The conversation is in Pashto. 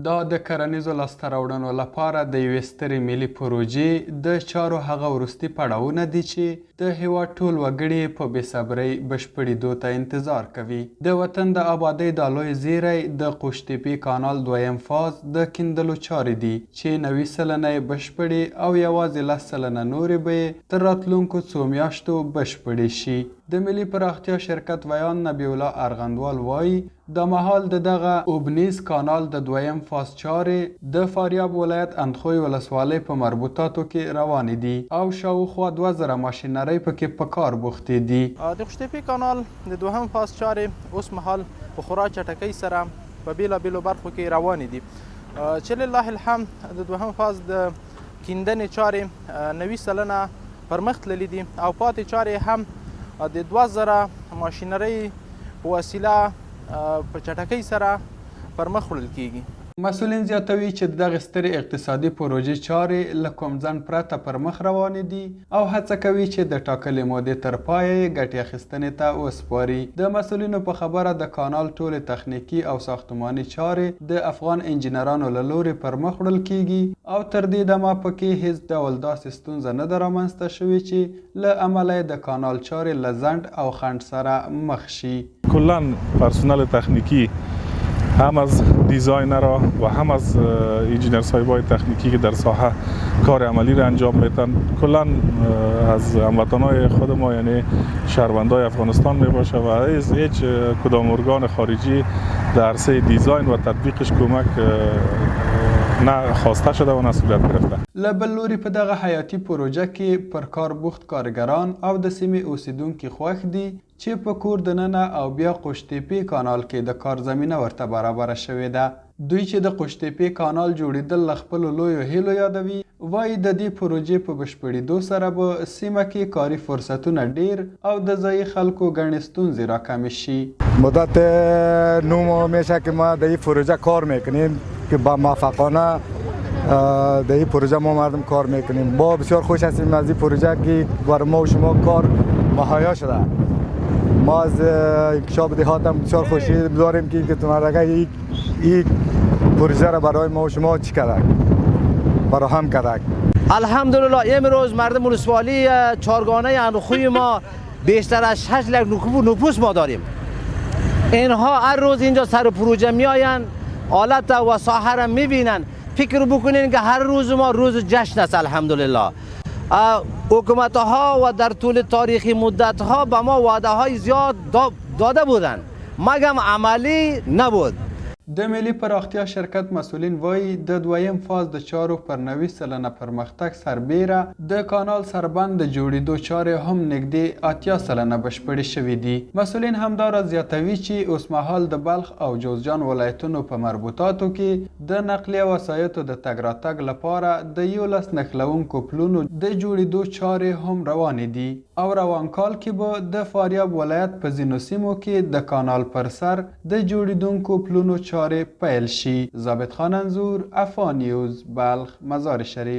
دا د کرنیزو لاسته راوړنو لپاره د یوې سترې ملي پروژې د چارو هغه وروستي پړاوونه دي چې د هیواد ټول وګړي په بېصبرۍ بشپړېدو ته انتظار کوي. د وطن د آبادۍ دا لوی زیری د قوشتېپې کانال دویم فاز د کیندلو چارې دي چې 90 سلنه یې بشپړې او یوازې 10 سلنه نورې به یې تر راتلونکو څو میاشتو بشپړې شي. د ملي پراختیا شرکت ویان نبی الله ارغندوال وایي د مهال د دغه اوبنیز کانال د دویم فاز چارې د فاریاب ولایت اندخوی ولسوالۍ په مربوطاتو کې روانې دي او شاوخوا 2000 ماشینرۍ پکې په کار بوختې دي. د قوشتېپې کانال د دوهم فاز چارې اوس مهال په خورا چټکۍ سره په بیلابیلو برخو کې روانې دي چې لله الحمد د دوهم فاز د کیندنې چارې 90 سلنه پرمخ تللي دي او پاتې چارې هم د 2000 ماشینرۍ په وسیله په چټکۍ سره پرمخ وړل کیږي. مسئولین زیاتوي چې دغه سترې اقتصادي پروژې چارې له کوم ځنډ پرته پرمخ روانې دي او هڅه کوي چې د ټاکلې مودې تر پایه یې ګټې اخیستنې ته وسپاري. د مسئولینو په خبره د کانال ټولې تخنیکي او ساختماني چارې د افغان انجینرانو له لورې پرمخ وړل کیږي او تر دې دمه پکې هیڅ ډول داسې ستونزه نه ده رامنځته شوې چې له امله یې د کانال چارې له ځنډ او خنډ سره مخ شي. کلاً پرسنل تکنیکی هم از دیزاینرها و هم از انجینر صاحبای تکنیکی که در ساحه کار عملی را انجام میدن کلاً از هموطنای خود ما یعنی شهروندای افغانستان می باشه و هیچ کدام ارگان خارجی در عرصه دیزاین و تطبیقش کمک نه خواسته شده و نه صورت گرفته. له بل لوري په دغه حیاتي پروژه کې پر کار بوخت کارګران او د سیمې اوسیدونکي خوښ دي چې په کور دننه او بیا قوشتېپې کانال کې د کار زمینه ورته برابره شوې ده. دوی چې د قوشتېپې کانال جوړېدل له خپلو لویو هیلو یادوي وایي د دې پروژې په بشپړېدو سره به سیمه کې کاري فرصتونه ډیر او د ځایي خلکو ګڼې ستونزې راکمې شي. مدت 9 ماه میشه که ما در این پروژه کار میکنیم که با موفقانه در این پروژه ما مردم کار میکنیم. با بسیار خوش هستیم از این پروژه که برای ما و شما کار مهیا شده. ما از انکشاف دهات هم بسیار خوشی داریم که تمرگه این پروژه را برای ما و شما چی کرد فراهم کرد. الحمدلله امروز مردم ولسوالی چارگانه اندخوی ما بیشتر از 6 لک نفوس ما داریم. اینها هر روز اینجا سر پروژه میآیند حالت و ساحه را میبینن. فکر بکنین که هر روز ما روز جشن است. الحمدلله حکومت ها و در طول تاریخی مدت ها به ما وعده های زیاد داده بودند مگم عملی نبود. د ملي پراختیا شرکت مسئولین وایي د دویم فاز د چارو پر 90 سلنه پرمختګ سربیره د کانال سربند د جوړېدو چارې هم نږدې 80 سلنه بشپړې شوې دي. مسئولین همداراز زیاتوي چې اوسمهال د بلخ او جوزجان ولایتونو په مربوطاتو کې د نقلیه وسایطو د تګ راتګ لپاره د 11 نښلوونکو پلونو د جوړېدو چارې هم روانې دي او روان کال کې به د فاریاب ولایت په ځینو سیمو کې د کانال پر سر د جوړېدونکو پلونو چارې پیل شي. ثابت خان انظور، افا نیوز، بلخ، مزار شریف.